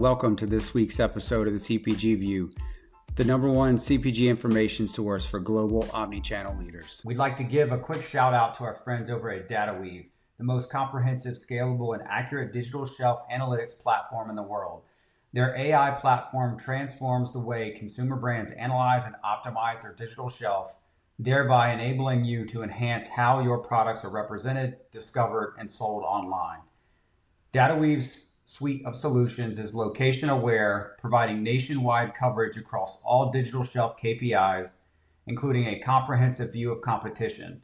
Welcome to this week's episode of the CPG View, the #1 CPG information source for global omnichannel leaders. We'd like to give a quick shout out to our friends over at DataWeave, the most comprehensive, scalable, and accurate digital shelf analytics platform in the world. Their AI platform transforms the way consumer brands analyze and optimize their digital shelf, thereby enabling you to enhance how your products are represented, discovered, and sold online. DataWeave's suite of solutions is location aware, providing nationwide coverage across all digital shelf KPIs, including a comprehensive view of competition.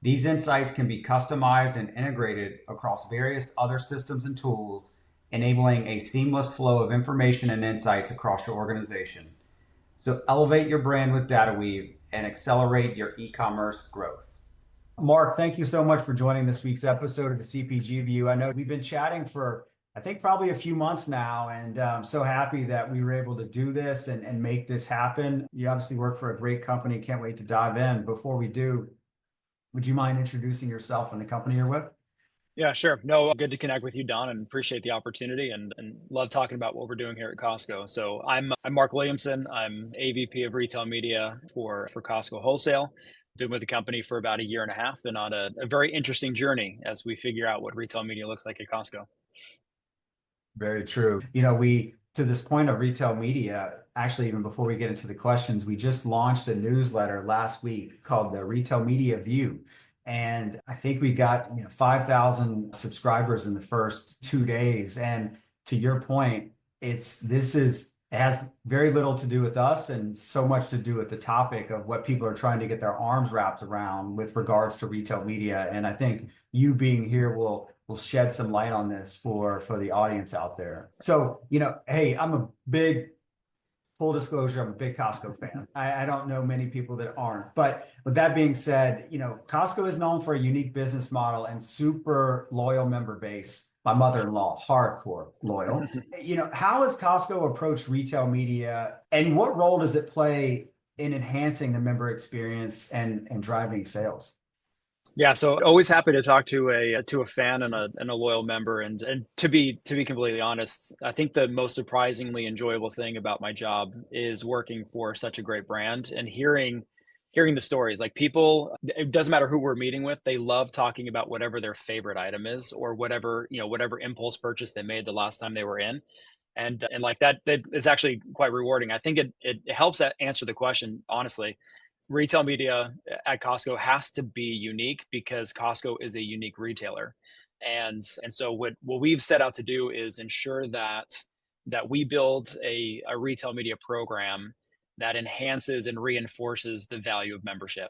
These insights can be customized and integrated across various other systems and tools, enabling a seamless flow of information and insights across your organization. So elevate your brand with DataWeave and accelerate your e-commerce growth. Mark, thank you so much for joining this week's episode of the CPG View. I know we've been chatting for I think probably a few months now, and I'm so happy that we were able to do this and make this happen. You obviously work for a great company. Can't wait to dive in. Before we do, would you mind introducing yourself and the company you're with? Yeah, sure. No, good to connect with you, Don, and appreciate the opportunity and love talking about what we're doing here at Costco. So I'm Mark Williamson. I'm AVP of Retail Media for Costco Wholesale. Been with the company for about a year and a half and on a very interesting journey as we figure out what retail media looks like at Costco. Very true. To this point of retail media, actually, even before we get into the questions, we just launched a newsletter last week called the Retail Media View. And I think we got 5,000 subscribers in the first 2 days. And to your point, it has very little to do with us and so much to do with the topic of what people are trying to get their arms wrapped around with regards to retail media. And I think you being here will shed some light on this for the audience out there. So, hey, full disclosure, I'm a big Costco fan. I don't know many people that aren't. But with that being said, Costco is known for a unique business model and super loyal member base. My mother-in-law, hardcore loyal. How has Costco approached retail media, and what role does it play in enhancing the member experience and driving sales? Yeah, so always happy to talk to a fan and a loyal member. And to be completely honest, I think the most surprisingly enjoyable thing about my job is working for such a great brand and hearing the stories. Like people, it doesn't matter who we're meeting with, they love talking about whatever their favorite item is or whatever impulse purchase they made the last time they were in. And like that is actually quite rewarding. I think it helps answer the question, honestly. Retail media at Costco has to be unique because Costco is a unique retailer. And so what we've set out to do is ensure that we build a retail media program that enhances and reinforces the value of membership.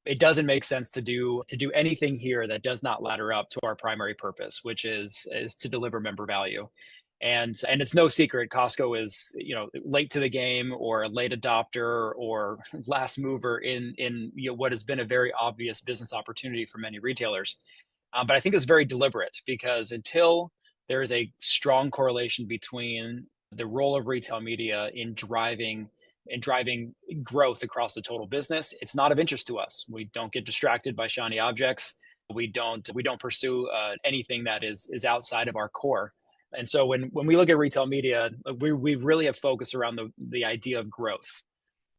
It doesn't make sense to do anything here that does not ladder up to our primary purpose, which is to deliver member value. And it's no secret Costco is, late to the game or a late adopter or last mover in what has been a very obvious business opportunity for many retailers. But I think it's very deliberate because until there is a strong correlation between the role of retail media in driving growth across the total business, it's not of interest to us. We don't get distracted by shiny objects. We don't pursue anything that is outside of our core. And so when we look at retail media, we really have focused around the idea of growth.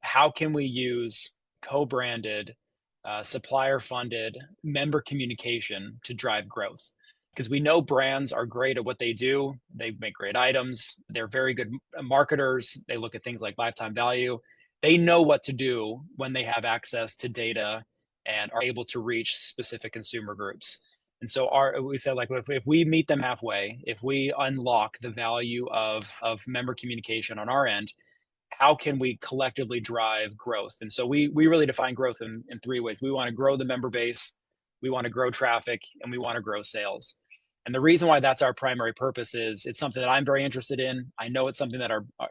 How can we use co-branded, supplier-funded member communication to drive growth? Because we know brands are great at what they do. They make great items. They're very good marketers. They look at things like lifetime value. They know what to do when they have access to data and are able to reach specific consumer groups. And so we said, like, if we meet them halfway, if we unlock the value of member communication on our end, how can we collectively drive growth? And so we really define growth in 3 ways. We want to grow the member base, we want to grow traffic, and we want to grow sales. And the reason why that's our primary purpose is it's something that I'm very interested in. I know it's something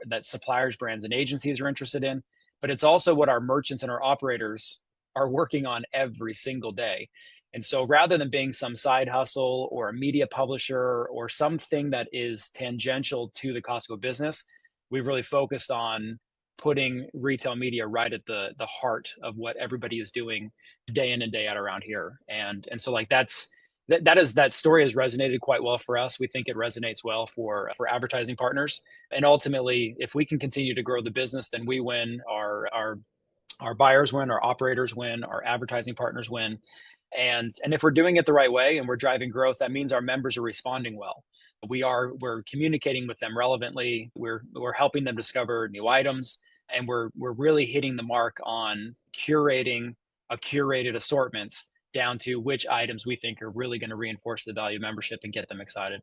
that suppliers, brands, and agencies are interested in, but it's also what our merchants and our operators are working on every single day. And so rather than being some side hustle or a media publisher or something that is tangential to the Costco business, we really focused on putting retail media right at the heart of what everybody is doing day in and day out around here. And so like that's that story has resonated quite well for us. We think it resonates well for advertising partners. And ultimately, if we can continue to grow the business, then we win, our buyers win, our operators win, our advertising partners win. And if we're doing it the right way and we're driving growth, that means our members are responding well. We're communicating with them relevantly. We're helping them discover new items, and we're really hitting the mark on curating a curated assortment down to which items we think are really going to reinforce the value of membership and get them excited.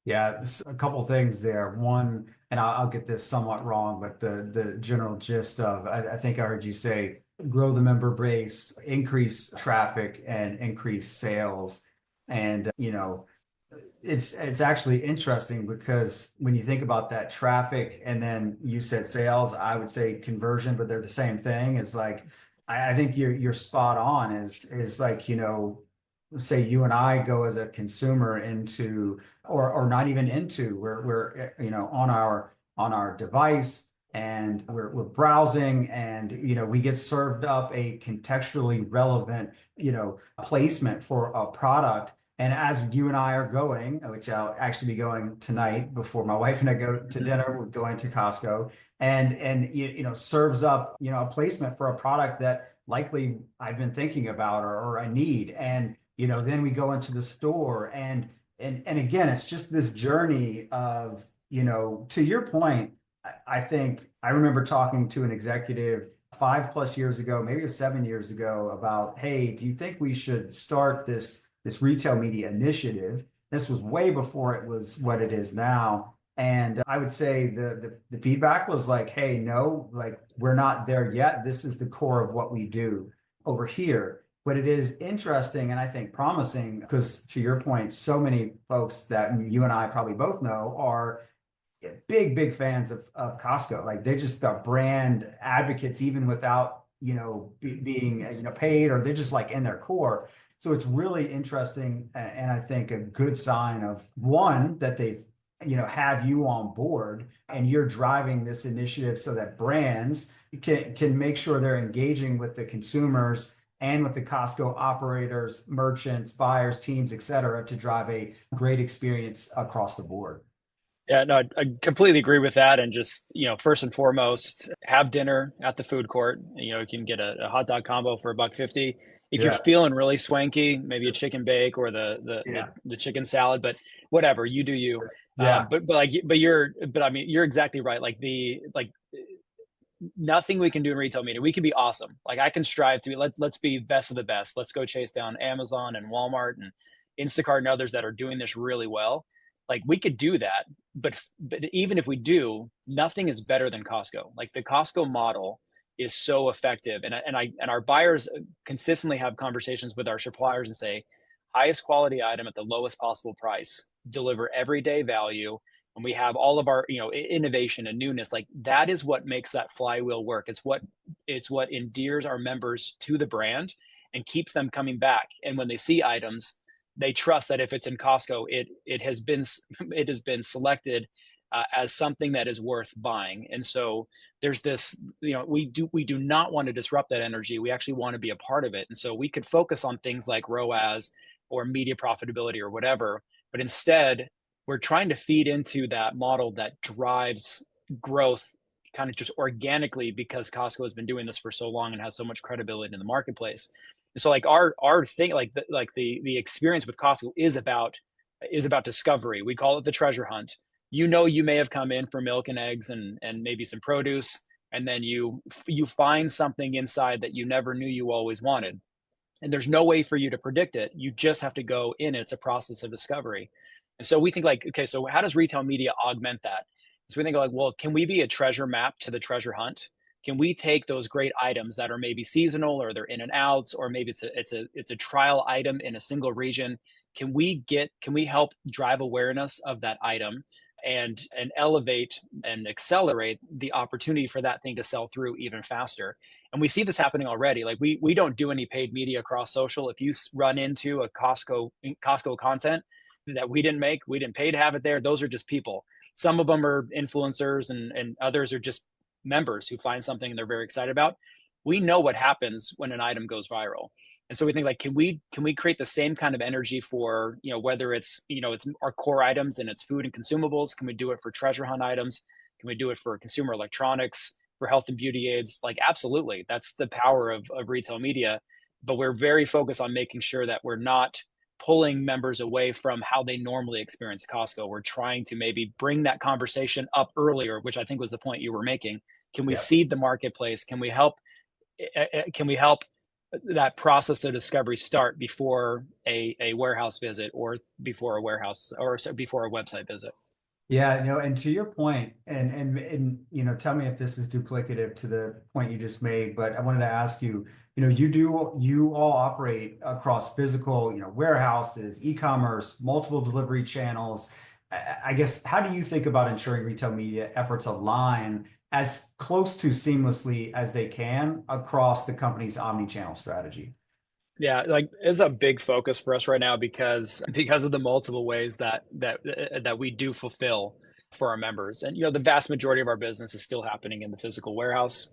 Yeah, a couple things there. One, and I'll get this somewhat wrong, but the general gist of, I think I heard you say, grow the member base, increase traffic, and increase sales. And it's actually interesting because when you think about that traffic, and then you said sales, I would say conversion, but they're the same thing. It's like I think you're spot on. Is like say you and I go as a consumer into, or not even into, we're on our device, and we're browsing, and we get served up a contextually relevant placement for a product. And as you and I are going, which I'll actually be going tonight before my wife and I go to dinner, we're going to Costco, and serves up a placement for a product that likely I've been thinking about, or I need. And then we go into the store, and again, it's just this journey of, to your point, I think I remember talking to an executive 5+ years ago, maybe it was 7 years ago, about, hey, do you think we should start this retail media initiative? This was way before it was what it is now. And I would say the feedback was like, hey, no, like we're not there yet. This is the core of what we do over here. But it is interesting, and I think promising, because to your point, so many folks that you and I probably both know are big fans of Costco. Like they just are brand advocates, even without being paid, or they're just like in their core. So it's really interesting, and I think a good sign of, one, that they have you on board and you're driving this initiative so that brands can make sure they're engaging with the consumers and with the Costco operators, merchants, buyers, teams, et cetera, to drive a great experience across the board. Yeah, no, I completely agree with that. And just, first and foremost, have dinner at the food court. You can get a hot dog combo for $1.50. If you're Yeah, feeling really swanky, maybe a chicken bake or yeah, the chicken salad, but whatever, you do you. yeah. But I mean, you're exactly right. Like nothing we can do in retail media. We can be awesome. Like I can strive to be, let's be best of the best. Let's go chase down Amazon and Walmart and Instacart and others that are doing this really well. Like we could do that, but even if we do, nothing is better than Costco. Like the Costco model is so effective, and our buyers consistently have conversations with our suppliers and say, highest quality item at the lowest possible price, deliver everyday value, and we have all of our innovation and newness. Like that is what makes that flywheel work. It's what endears our members to the brand and keeps them coming back. And when they see items, they trust that if it's in Costco, it has been selected as something that is worth buying. And so there's this, we do not want to disrupt that energy. We actually want to be a part of it. And so we could focus on things like ROAS or media profitability or whatever, but instead we're trying to feed into that model that drives growth kind of just organically, because Costco has been doing this for so long and has so much credibility in the marketplace. So like our thing, the experience with Costco is about discovery. We call it the treasure hunt. You may have come in for milk and eggs and maybe some produce, and then you find something inside that you never knew you always wanted. And there's no way for you to predict it. You just have to go in. It's a process of discovery. And so we think like, okay, so how does retail media augment that? So we think like, well, can we be a treasure map to the treasure hunt? Can we take those great items that are maybe seasonal, or they're in and outs, or maybe it's a trial item in a single region? Can we help drive awareness of that item and elevate and accelerate the opportunity for that thing to sell through even faster? And we see this happening already. Like we don't do any paid media across social. If you run into a Costco content that we didn't make, we didn't pay to have it there, those are just people. Some of them are influencers, and others are just members who find something they're very excited about. We know what happens when an item goes viral. And so we think like, can we create the same kind of energy for, whether it's, it's our core items and it's food and consumables? Can we do it for treasure hunt items? Can we do it for consumer electronics, for health and beauty aids? Like, absolutely. That's the power of retail media. But we're very focused on making sure that we're not pulling members away from how they normally experience Costco. We're trying to maybe bring that conversation up earlier, which I think was the point you were making. Can we Yeah. seed the marketplace? Can we help that process of discovery start before a warehouse visit, or before a warehouse, or before a website visit? Yeah, no, and to your point, and tell me if this is duplicative to the point you just made, but I wanted to ask you, you all operate across physical, warehouses, e-commerce, multiple delivery channels. I guess, how do you think about ensuring retail media efforts align as close to seamlessly as they can across the company's omni-channel strategy? Yeah, like it's a big focus for us right now because of the multiple ways that we do fulfill for our members. And the vast majority of our business is still happening in the physical warehouse.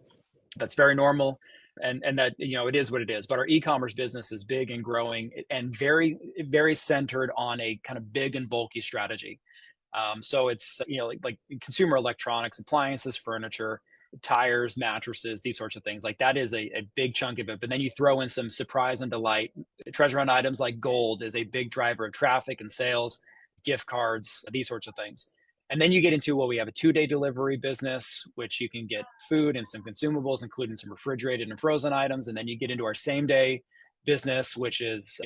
That's very normal. And that, it is what it is. But our e-commerce business is big and growing, and very, very centered on a kind of big and bulky strategy. So it's, like consumer electronics, appliances, furniture, tires, mattresses, these sorts of things. Like, that is a big chunk of it. But then you throw in some surprise and delight. Treasure hunt items like gold is a big driver of traffic and sales, gift cards, these sorts of things. And then you get into, well, we have a 2-day delivery business, which you can get food and some consumables, including some refrigerated and frozen items. And then you get into our same day business, which is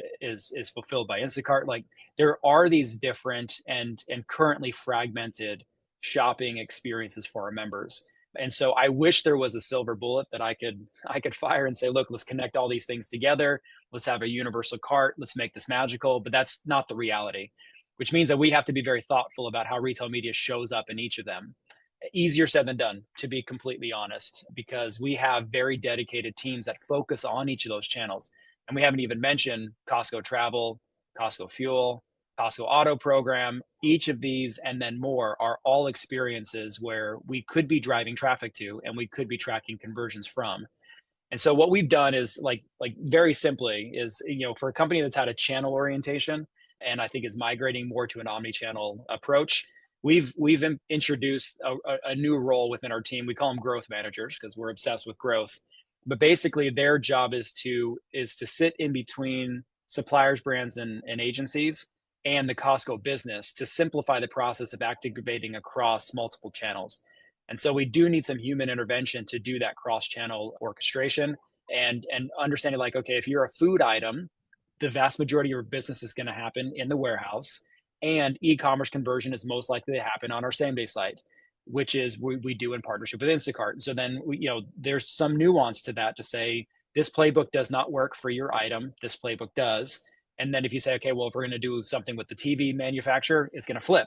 fulfilled by Instacart. Like, there are these different and currently fragmented shopping experiences for our members. And so I wish there was a silver bullet that I could fire and say, look, let's connect all these things together. Let's have a universal cart. Let's make this magical. But that's not the reality, which means that we have to be very thoughtful about how retail media shows up in each of them. Easier said than done, to be completely honest, because we have very dedicated teams that focus on each of those channels. And we haven't even mentioned Costco Travel, Costco Fuel, Costco Auto Program. Each of these and then more are all experiences where we could be driving traffic to, and we could be tracking conversions from. And so what we've done is, like very simply, is, for a company that's had a channel orientation and I think is migrating more to an omni-channel approach, we've introduced a new role within our team. We call them growth managers because we're obsessed with growth. But basically, their job is to sit in between suppliers, brands, and agencies and the Costco business to simplify the process of activating across multiple channels. And so we do need some human intervention to do that cross-channel orchestration and understanding, like, okay, if you're a food item, the vast majority of your business is going to happen in the warehouse, and e-commerce conversion is most likely to happen on our same day site, which is we do in partnership with Instacart. So then there's some nuance to that to say, this playbook does not work for your item. This playbook does. And then if you say, okay, well, if we're going to do something with the TV manufacturer, it's going to flip.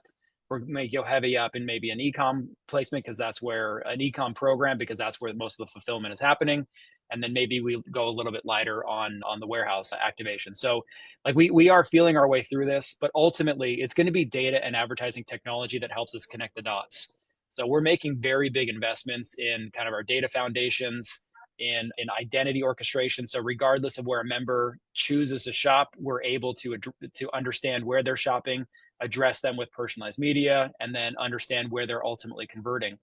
We're going to go heavy up in maybe an e-com placement because that's where an e-com program, because that's where most of the fulfillment is happening. And then maybe we go a little bit lighter on the warehouse activation. So like we are feeling our way through this, but ultimately it's going to be data and advertising technology that helps us connect the dots. So we're making very big investments in kind of our data foundations, in identity orchestration. So regardless of where a member chooses to shop, we're able to understand where they're shopping, address them with personalized media, and then understand where they're ultimately converting.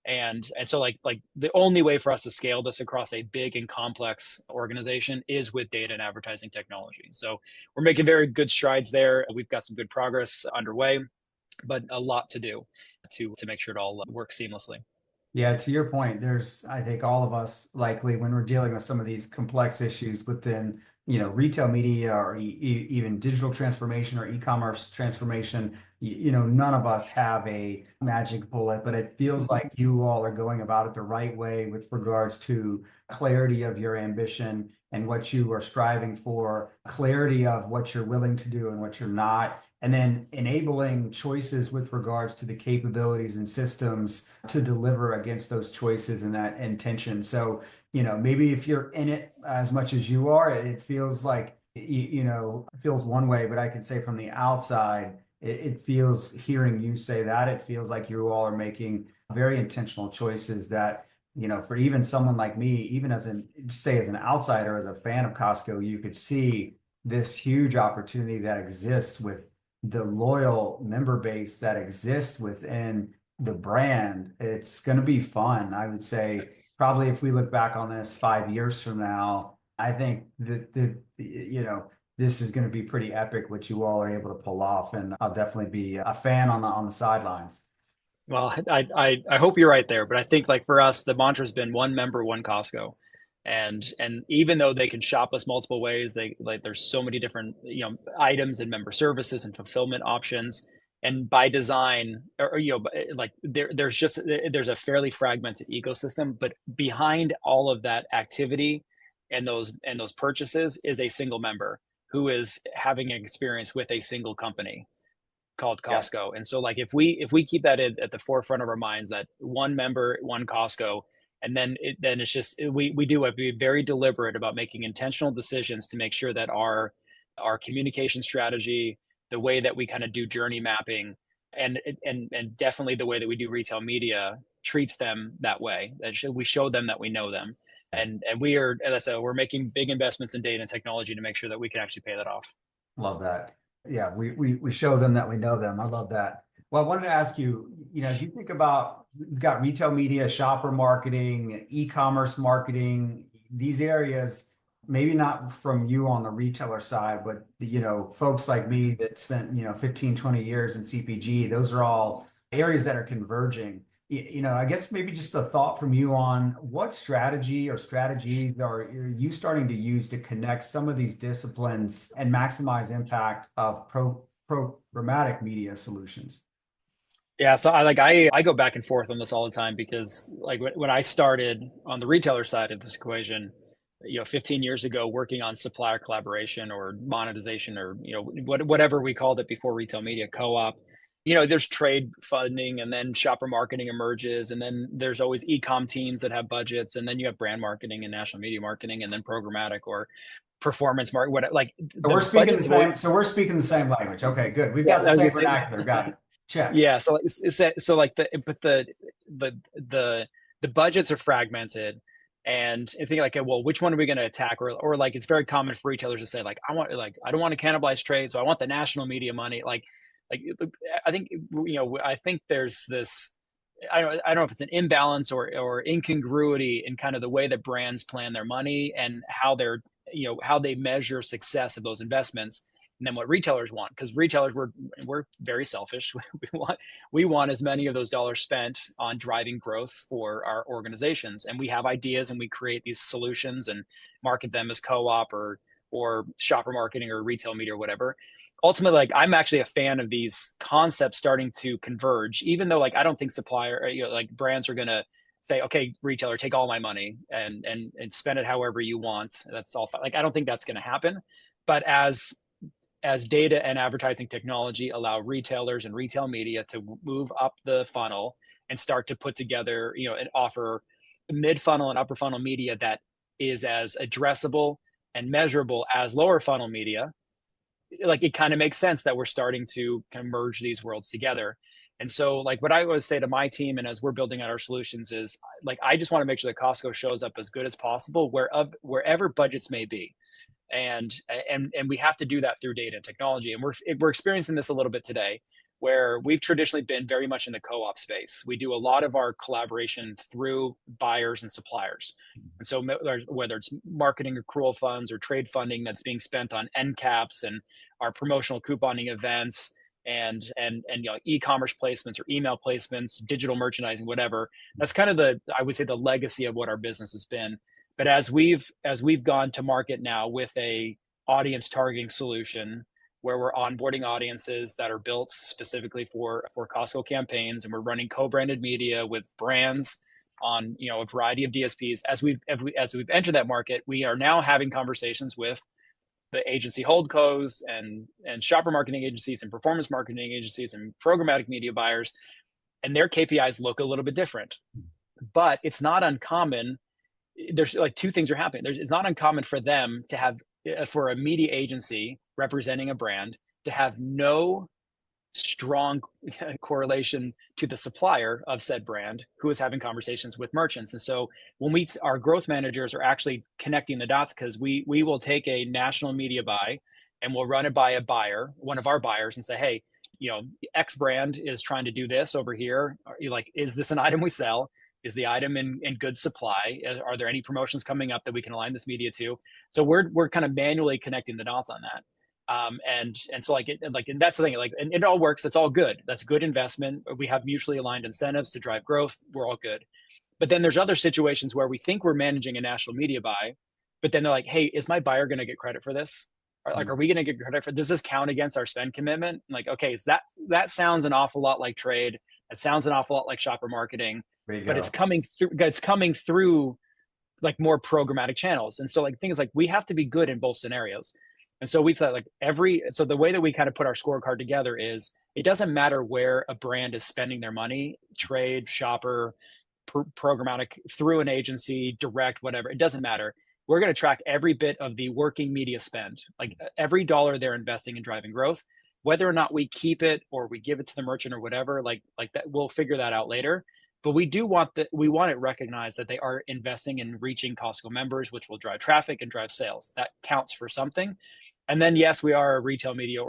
And so like the only way for us to scale this across a big and complex organization is with data and advertising technology. So we're making very good strides there. We've got some good progress underway, but a lot to do to make sure it all works seamlessly. Yeah, to your point, I think all of us likely when we're dealing with some of these complex issues within, retail media or even digital transformation or e-commerce transformation, none of us have a magic bullet, but it feels like you all are going about it the right way with regards to clarity of your ambition and what you are striving for, clarity of what you're willing to do and what you're not, and then enabling choices with regards to the capabilities and systems to deliver against those choices and that intention. So, maybe if you're in it as much as you are, it feels like, it feels one way, but I can say from the outside, it feels, hearing you say that, it feels like you all are making very intentional choices that for even someone like me, even as an outsider, as a fan of Costco, you could see this huge opportunity that exists with the loyal member base that exists within the brand. It's going to be fun. I would say probably if we look back on this 5 years from now, I think that this is going to be pretty epic what you all are able to pull off, and I'll definitely be a fan on the sidelines. Well, I hope you're right there, but I think like for us, the mantra has been one member, one Costco. And even though they can shop us multiple ways, they like there's so many different, items and member services and fulfillment options. And by design, like there's a fairly fragmented ecosystem, but behind all of that activity and those purchases is a single member who is having an experience with a single company called Yeah. Costco. And so like if we keep that at the forefront of our minds, that one member, one Costco, and then it's just we do have to be very deliberate about making intentional decisions to make sure that our communication strategy, the way that we kind of do journey mapping, and definitely the way that we do retail media treats them that way. That we show them that we know them. And we are, as I said, we're making big investments in data and technology to make sure that we can actually pay that off. Love that. Yeah, we show them that we know them. I love that. Well, I wanted to ask you, if you think about, we've got retail media, shopper marketing, e-commerce marketing, these areas, maybe not from you on the retailer side, but folks like me that spent, 15, 20 years in CPG, those are all areas that are converging. I guess maybe just a thought from you on what strategy or strategies are you starting to use to connect some of these disciplines and maximize impact of programmatic media solutions? Yeah, so I go back and forth on this all the time because like when I started on the retailer side of this equation, 15 years ago, working on supplier collaboration or monetization, or whatever we called it before retail media, co-op. There's trade funding, and then shopper marketing emerges, and then there's always e-com teams that have budgets, and then you have brand marketing and national media marketing, and then programmatic or performance market. What like So the we're speaking the budgets have always, same. So we're speaking the same language. Okay, good. We've yeah, got the I was gonna same say vernacular. Got it. Check. yeah, so so like the budgets are fragmented, and think like, okay, well, which one are we going to attack? Or like it's very common for retailers to say like, I don't want to cannibalize trade, so I want the national media money. Like I think I think there's this. I don't know if it's an imbalance or incongruity in kind of the way that brands plan their money and how how they measure success of those investments, and then what retailers want, because retailers we're very selfish. We want as many of those dollars spent on driving growth for our organizations, and we have ideas and we create these solutions and market them as co-op or shopper marketing or retail media or whatever. Ultimately, like I'm actually a fan of these concepts starting to converge, even though like I don't think supplier like brands are going to say, okay, retailer, take all my money and spend it however you want, that's all fine. Like I don't think that's going to happen. But as data and advertising technology allow retailers and retail media to move up the funnel and start to put together, and offer mid funnel and upper funnel media that is as addressable and measurable as lower funnel media, like it kind of makes sense that we're starting to kind of merge these worlds together. And so like what I always say to my team, and as we're building out our solutions, is like I just want to make sure that Costco shows up as good as possible wherever budgets may be. And we have to do that through data and technology, and we're experiencing this a little bit today, where we've traditionally been very much in the co-op space. We do a lot of our collaboration through buyers and suppliers, and so whether it's marketing accrual funds or trade funding that's being spent on end caps and our promotional couponing events, and e-commerce placements or email placements, digital merchandising, whatever. That's kind of I would say the legacy of what our business has been. But as we've gone to market now with a audience targeting solution, where we're onboarding audiences that are built specifically for Costco campaigns, and we're running co-branded media with brands on a variety of DSPs. As we've entered that market, we are now having conversations with the agency holdcos and shopper marketing agencies and performance marketing agencies and programmatic media buyers, and their KPIs look a little bit different. But it's not uncommon. There's like two things are happening. It's not uncommon for them to have, for a media agency representing a brand, to have no strong correlation to the supplier of said brand who is having conversations with merchants. And so when our growth managers are actually connecting the dots, because we will take a national media buy and we'll run it by a buyer, one of our buyers, and say, hey, X brand is trying to do this over here. Like, is this an item we sell? Is the item in good supply? Are there any promotions coming up that we can align this media to? So we're kind of manually connecting the dots on that. And so and that's the thing, and it all works. It's all good. That's good investment. We have mutually aligned incentives to drive growth. We're all good. But then there's other situations where we think we're managing a national media buy, but then they're like, hey, is my buyer going to get credit for this? Are we going to get credit for, does this count against our spend commitment? Like, okay, that sounds an awful lot like trade. It sounds an awful lot like shopper marketing, but it's coming through like more programmatic channels. And so like things like we have to be good in both scenarios. And so we thought so the way that we kind of put our scorecard together is it doesn't matter where a brand is spending their money, trade, shopper, programmatic, through an agency, direct, whatever, it doesn't matter. We're going to track every bit of the working media spend, like every dollar they're investing in driving growth, whether or not we keep it or we give it to the merchant or whatever, like that, we'll figure that out later. But we want it recognized that they are investing in reaching Costco members, which will drive traffic and drive sales. That counts for something. And then, yes, we are a retail media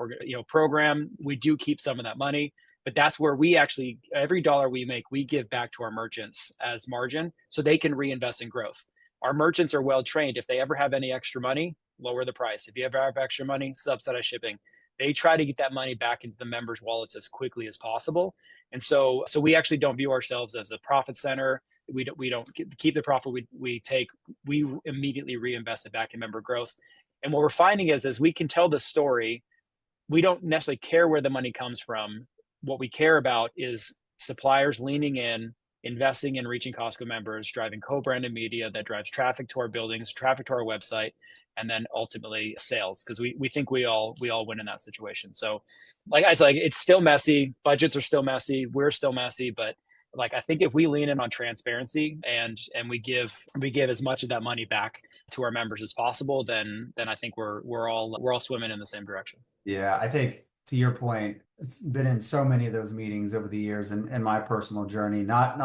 program. We do keep some of that money, but that's where we actually, every dollar we make, we give back to our merchants as margin so they can reinvest in growth. Our merchants are well trained. If they ever have any extra money, lower the price. If you ever have extra money, subsidize shipping. They try to get that money back into the members' wallets as quickly as possible. And so we actually don't view ourselves as a profit center. We don't keep the profit we immediately reinvest it back in member growth. And what we're finding is, as we can tell the story, we don't necessarily care where the money comes from. What we care about is suppliers leaning in, investing in reaching Costco members, driving co-branded media that drives traffic to our buildings, traffic to our website, and then ultimately sales, because we think we all win in that situation. So like I said, it's still messy. Budgets are still messy. We're still messy, but like I think if we lean in on transparency and we give as much of that money back to our members as possible, then I think we're all swimming in the same direction. Yeah, I think to your point, it's been in so many of those meetings over the years and my personal journey, not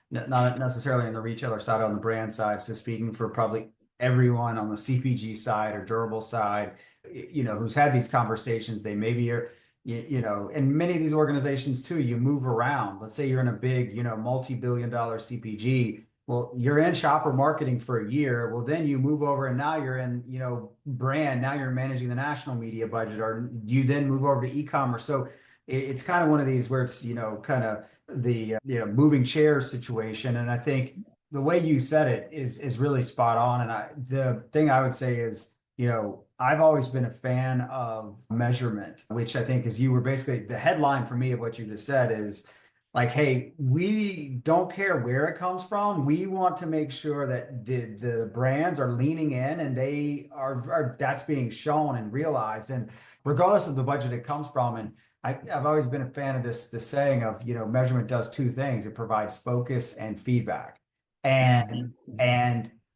necessarily on the retailer side, on the brand side. So speaking for probably everyone on the CPG side or durable side, who's had these conversations, they maybe are, and many of these organizations too, you move around. Let's say you're in a big, multi-billion-dollar CPG. Well, you're in shopper marketing for a year. Well, then you move over and now you're in, brand. Now you're managing the national media budget, or you then move over to e-commerce. So it's kind of one of these where it's, kind of the, moving chairs situation. And I think the way you said it is really spot on. And the thing I would say is, I've always been a fan of measurement, which I think is, you were basically, the headline for me of what you just said is, like, hey, we don't care where it comes from. We want to make sure that the brands are leaning in and they are that's being shown and realized, and regardless of the budget it comes from. And I've always been a fan of this saying of, measurement does two things. It provides focus and feedback. And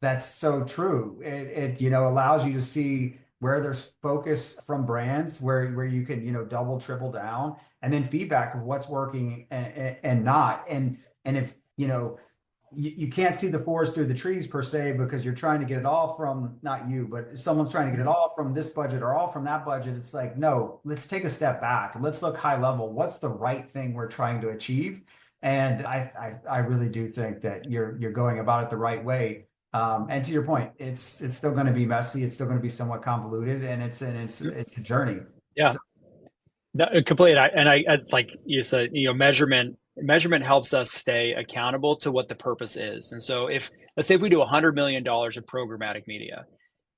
that's so true. It allows you to see where there's focus from brands, where you can, double, triple down, and then feedback of what's working and not. And if, you can't see the forest through the trees per se, because you're trying to get it all from, not you, but someone's trying to get it all from this budget or all from that budget. It's like, no, let's take a step back. Let's look high level. What's the right thing we're trying to achieve? And I really do think that you're going about it the right way. And to your point, it's still going to be messy. It's still going to be somewhat convoluted, and it's a journey. Yeah, So, complete. It's like you said, measurement helps us stay accountable to what the purpose is. And so let's say we do $100 million of programmatic media,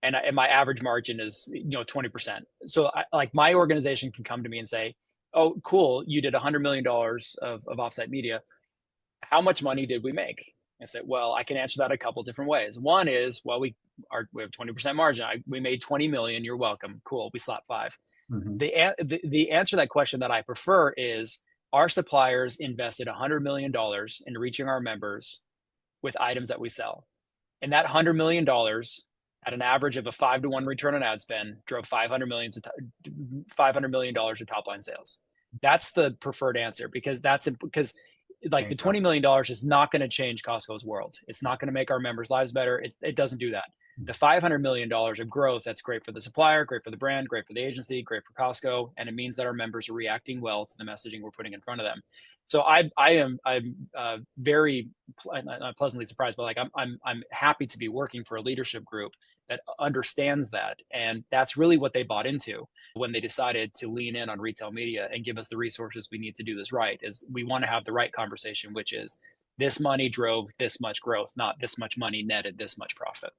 and my average margin is 20%. So my organization can come to me and say, oh, cool, you did $100 million of offsite media. How much money did we make? I said, well, I can answer that a couple different ways. One is, well, we have 20% margin. We made 20 million. You're welcome. Cool. We slapped 5. The answer to that question that I prefer is, our suppliers invested $100 million in reaching our members with items that we sell. And that $100 million at an average of a 5-to-1 return on ad spend drove $500 million of top line sales. That's the preferred answer, because like the $20 million is not going to change Costco's world. It's not going to make our members' lives better. It doesn't do that. The $500 million of growth, that's great for the supplier, great for the brand, great for the agency, great for Costco. And it means that our members are reacting well to the messaging we're putting in front of them. So I'm very not pleasantly surprised, but like I'm happy to be working for a leadership group that understands that. And that's really what they bought into when they decided to lean in on retail media and give us the resources we need to do this right. Is we want to have the right conversation, which is this money drove this much growth, not this much money netted this much profit.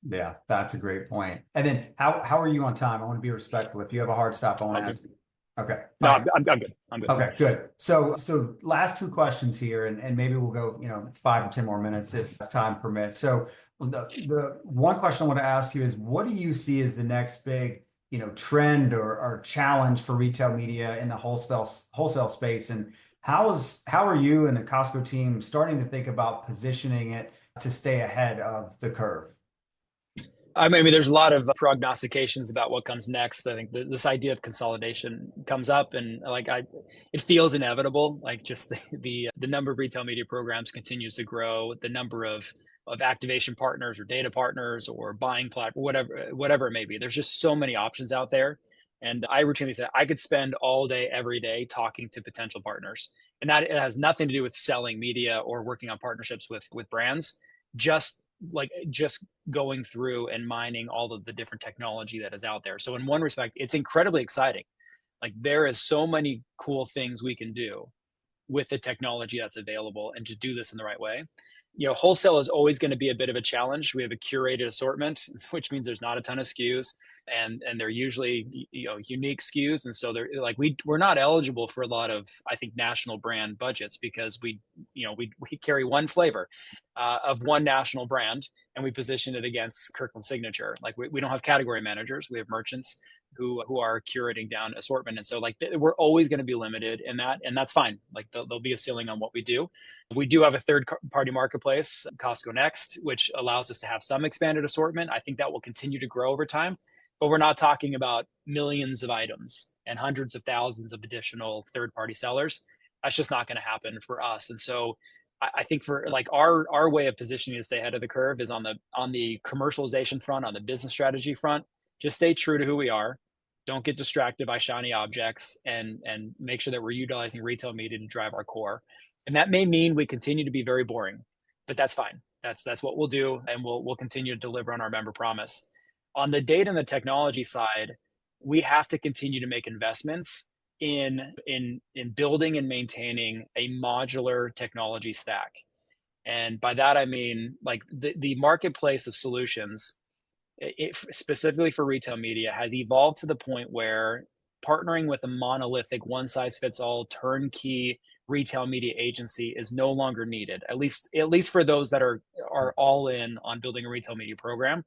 Yeah, that's a great point. And then how are you on time? I want to be respectful. If you have a hard stop, I want to ask you. Okay. No, Fine. I'm good. I'm good. Okay, good. So last two questions here, and maybe we'll go, 5 or 10 more minutes if time permits. So the one question I want to ask you is, what do you see as the next big, trend or challenge for retail media in the wholesale space? And how are you and the Costco team starting to think about positioning it to stay ahead of the curve? I mean, there's a lot of prognostications about what comes next. I think this idea of consolidation comes up, and it feels inevitable. Like just the number of retail media programs continues to grow. The number of activation partners or data partners or buying platform, whatever it may be. There's just so many options out there. And I routinely say I could spend all day, every day talking to potential partners. And that it has nothing to do with selling media or working on partnerships with brands. Just going through and mining all of the different technology that is out there. So in one respect, it's incredibly exciting. Like there is so many cool things we can do with the technology that's available and to do this in the right way. Wholesale is always going to be a bit of a challenge. We have a curated assortment, which means there's not a ton of SKUs, and they're usually unique SKUs, and so they're like we're not eligible for a lot of, I think, national brand budgets, because we carry one flavor of one national brand, and we position it against Kirkland Signature. Like we don't have category managers. We have merchants who are curating down assortment. And so we're always going to be limited in that, and that's fine. Like there'll be a ceiling on what we do. We do have a third party marketplace, Costco Next, which allows us to have some expanded assortment. I think that will continue to grow over time, but we're not talking about millions of items and hundreds of thousands of additional third party sellers. That's just not going to happen for us. And so I think for like our way of positioning to stay ahead of the curve is on the commercialization front, on the business strategy front. Just stay true to who we are. Don't get distracted by shiny objects, and make sure that we're utilizing retail media to drive our core. And that may mean we continue to be very boring, but that's fine. That's what we'll do, and we'll continue to deliver on our member promise. On the data and the technology side, we have to continue to make investments in building and maintaining a modular technology stack. And by that I mean like the marketplace of solutions, specifically for retail media, has evolved to the point where partnering with a monolithic one size fits all turnkey retail media agency is no longer needed, at least for those that are all in on building a retail media program.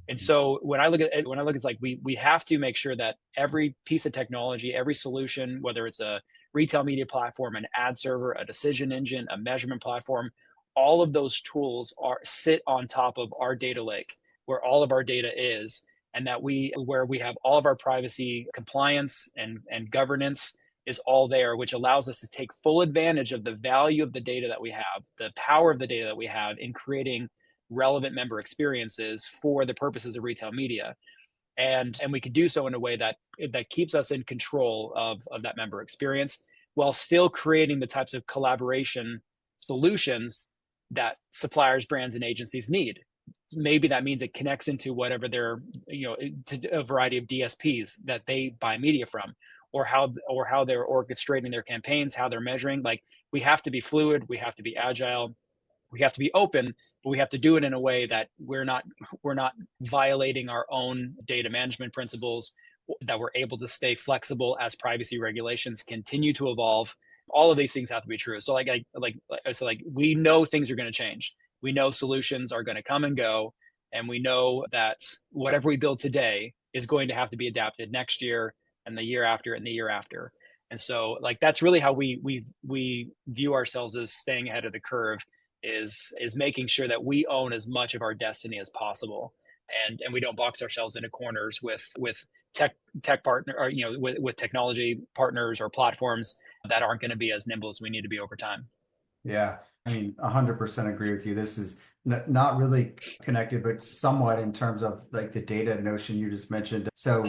And so when I look at it's like we have to make sure that every piece of technology, every solution, whether it's a retail media platform, an ad server, a decision engine, a measurement platform, all of those tools sit on top of our data lake, where all of our data is, and where we have all of our privacy compliance and governance is all there, which allows us to take full advantage of the value of the data that we have, the power of the data that we have in creating relevant member experiences for the purposes of retail media. And we can do so in a way that keeps us in control of that member experience, while still creating the types of collaboration solutions that suppliers, brands, and agencies need. Maybe that means it connects into whatever their, to a variety of DSPs that they buy media from, or how they're orchestrating their campaigns, how they're measuring. Like we have to be fluid, we have to be agile, we have to be open, but we have to do it in a way that we're not violating our own data management principles, that we're able to stay flexible as privacy regulations continue to evolve. All of these things have to be true. So we know things are going to change. We know solutions are going to come and go, and we know that whatever we build today is going to have to be adapted next year and the year after and the year after. And so that's really how we view ourselves as staying ahead of the curve, is making sure that we own as much of our destiny as possible, and we don't box ourselves into corners with tech partner, or with technology partners or platforms that aren't going to be as nimble as we need to be over time. Yeah, I mean, 100% agree with you. This is not really connected, but somewhat in terms of like the data notion you just mentioned. So,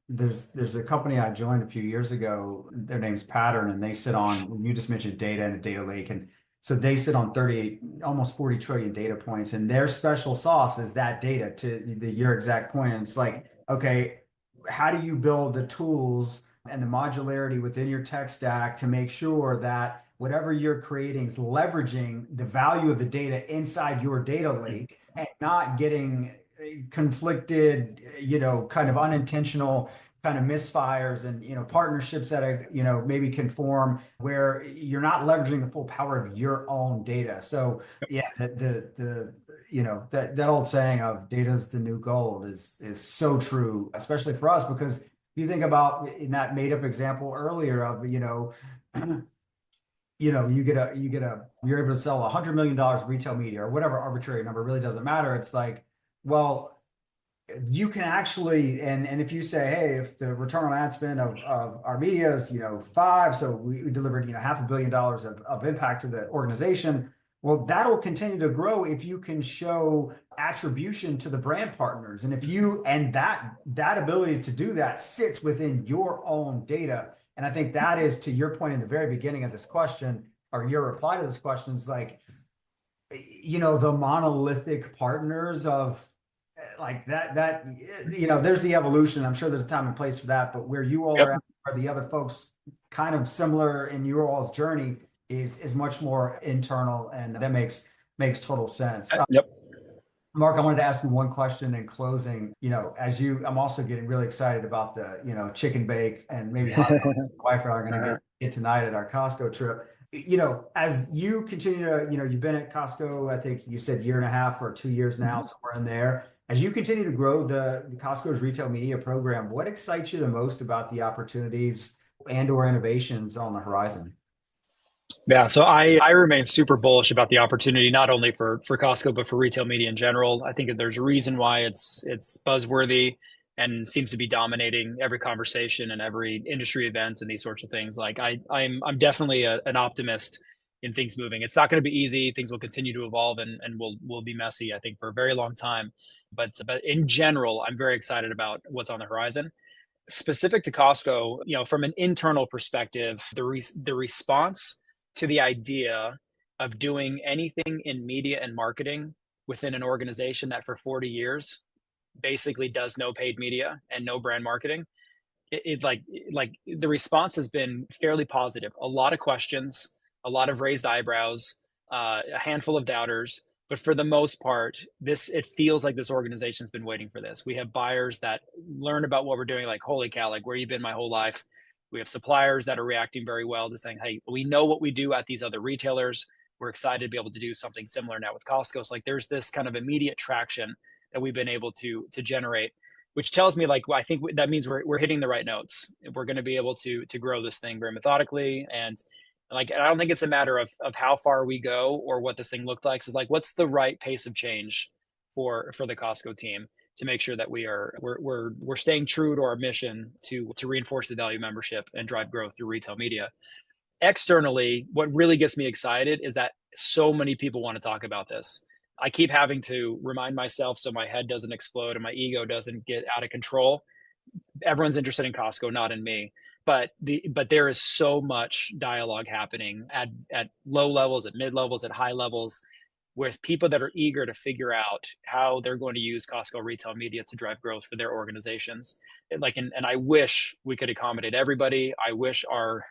there's a company I joined a few years ago. Their name's Pattern, and they sit on, you just mentioned data and a data lake. And so they sit on 38, almost 40 trillion data points, and their special sauce is that data to your exact point. And it's like, okay, how do you build the tools and the modularity within your tech stack to make sure that whatever you're creating is leveraging the value of the data inside your data lake and not getting conflicted, kind of unintentional kind of misfires and, partnerships that are, maybe can form where you're not leveraging the full power of your own data. So yeah, that old saying of data is the new gold is so true, especially for us, because if you think about in that made up example earlier of, you're able to sell $100 million of retail media or whatever arbitrary number, really doesn't matter. It's like, well, you can actually, and if you say, hey, if the return on ad spend of our media is, 5, so we delivered, $500 million of impact to the organization. Well, that'll continue to grow if you can show attribution to the brand partners. And that ability to do that sits within your own data. And I think that is, to your point in the very beginning of this question, or your reply to this question, is like, the monolithic partners of like that, there's the evolution. I'm sure there's a time and place for that, but where you all Yep. are the other folks kind of similar in your all's journey is much more internal, and that makes total sense. Yep. Mark, I wanted to ask you one question in closing. I'm also getting really excited about the, chicken bake and maybe how my wife and I are going to get tonight at our Costco trip. As you continue to, you've been at Costco, I think you said year and a half or 2 years now, somewhere in there. As you continue to grow the Costco's retail media program, what excites you the most about the opportunities and/or innovations on the horizon? Yeah, so I remain super bullish about the opportunity, not only for Costco, but for retail media in general. I think that there's a reason why it's buzzworthy and seems to be dominating every conversation and every industry event and these sorts of things. Like I'm definitely an optimist in things moving. It's not going to be easy. Things will continue to evolve and will be messy, I think, for a very long time. But in general, I'm very excited about what's on the horizon. Specific to Costco, from an internal perspective, the response to the idea of doing anything in media and marketing within an organization that for 40 years basically does no paid media and no brand marketing, like the response has been fairly positive. A lot of questions, a lot of raised eyebrows, a handful of doubters, but for the most part, it feels like this organization's been waiting for this. We have buyers that learn about what we're doing, like, holy cow, like, where you been my whole life. We have suppliers that are reacting very well to saying, hey, we know what we do at these other retailers. We're excited to be able to do something similar now with Costco. So like there's this kind of immediate traction that we've been able to generate, which tells me, like, well, I think that means we're hitting the right notes. We're going to be able to grow this thing very methodically. And like, I don't think it's a matter of how far we go or what this thing looked like. It's like, what's the right pace of change for the Costco team to make sure that we're staying true to our mission to reinforce the value membership and drive growth through retail media. Externally, what really gets me excited is that so many people want to talk about this. I keep having to remind myself so my head doesn't explode and my ego doesn't get out of control. Everyone's interested in Costco, not in me. But there is so much dialogue happening at low levels, at mid levels, at high levels, with people that are eager to figure out how they're going to use Costco retail media to drive growth for their organizations. And I wish we could accommodate everybody. I wish our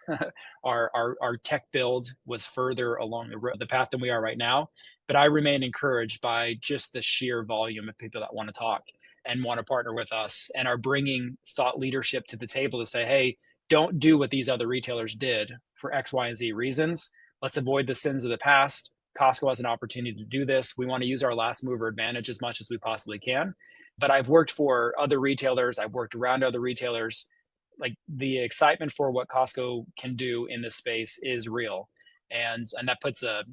our tech build was further along the path than we are right now. But I remain encouraged by just the sheer volume of people that want to talk and want to partner with us and are bringing thought leadership to the table to say, hey, don't do what these other retailers did for X, Y, and Z reasons. Let's avoid the sins of the past. Costco has an opportunity to do this. We want to use our last mover advantage as much as we possibly can. But I've worked for other retailers. I've worked around other retailers. Like, the excitement for what Costco can do in this space is real. And that puts a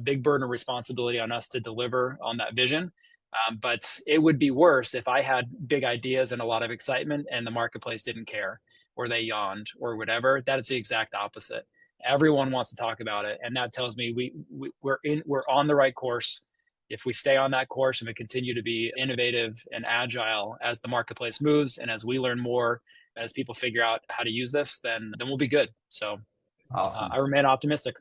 big burden of responsibility on us to deliver on that vision. But it would be worse if I had big ideas and a lot of excitement and the marketplace didn't care, or they yawned or whatever. That is the exact opposite. Everyone wants to talk about it, and that tells me we're on the right course. If we stay on that course and we continue to be innovative and agile as the marketplace moves and as we learn more, as people figure out how to use this, then we'll be good. So Awesome. I remain optimistic.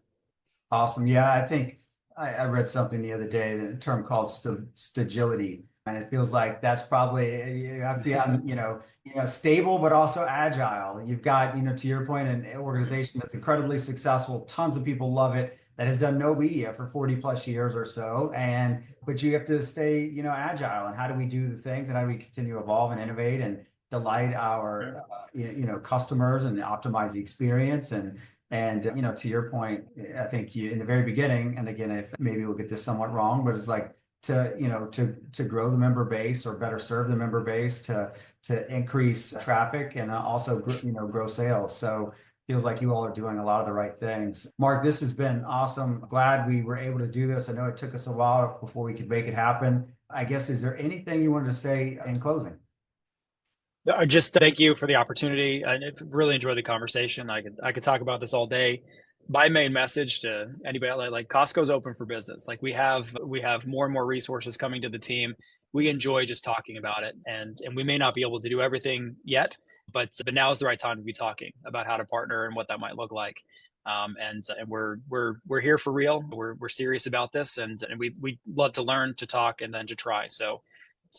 Awesome. Yeah, I think I read something the other day, the term called stagility, and it feels like that's probably I feel stable but also agile. You've got to your point, an organization that's incredibly successful, tons of people love it, that has done no media for 40 plus years or so, and but you have to stay agile. And how do we do the things, and how do we continue to evolve and innovate and delight our customers and optimize the experience and to your point, I think in the very beginning, and again, if maybe we'll get this somewhat wrong, but it's like to grow the member base or better serve the member base, to increase traffic and also grow sales. So feels like you all are doing a lot of the right things. Mark, this has been awesome. Glad we were able to do this. I know it took us a while before we could make it happen. I guess, is there anything you wanted to say in closing? Just thank you for the opportunity. I really enjoyed the conversation. I could talk about this all day. My main message to anybody, like Costco's open for business. Like we have more and more resources coming to the team. We enjoy just talking about it, and we may not be able to do everything yet, but now is the right time to be talking about how to partner and what that might look like. And we're here for real. We're serious about this, and we love to learn, to talk, and then to try. So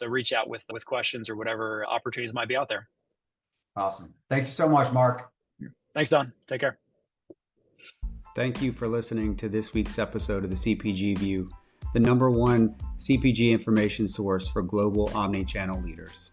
reach out with questions or whatever opportunities might be out there. Awesome. Thank you so much, Mark. Thanks, Don. Take care. Thank you for listening to this week's episode of the CPG View, the #1 CPG information source for global omnichannel leaders.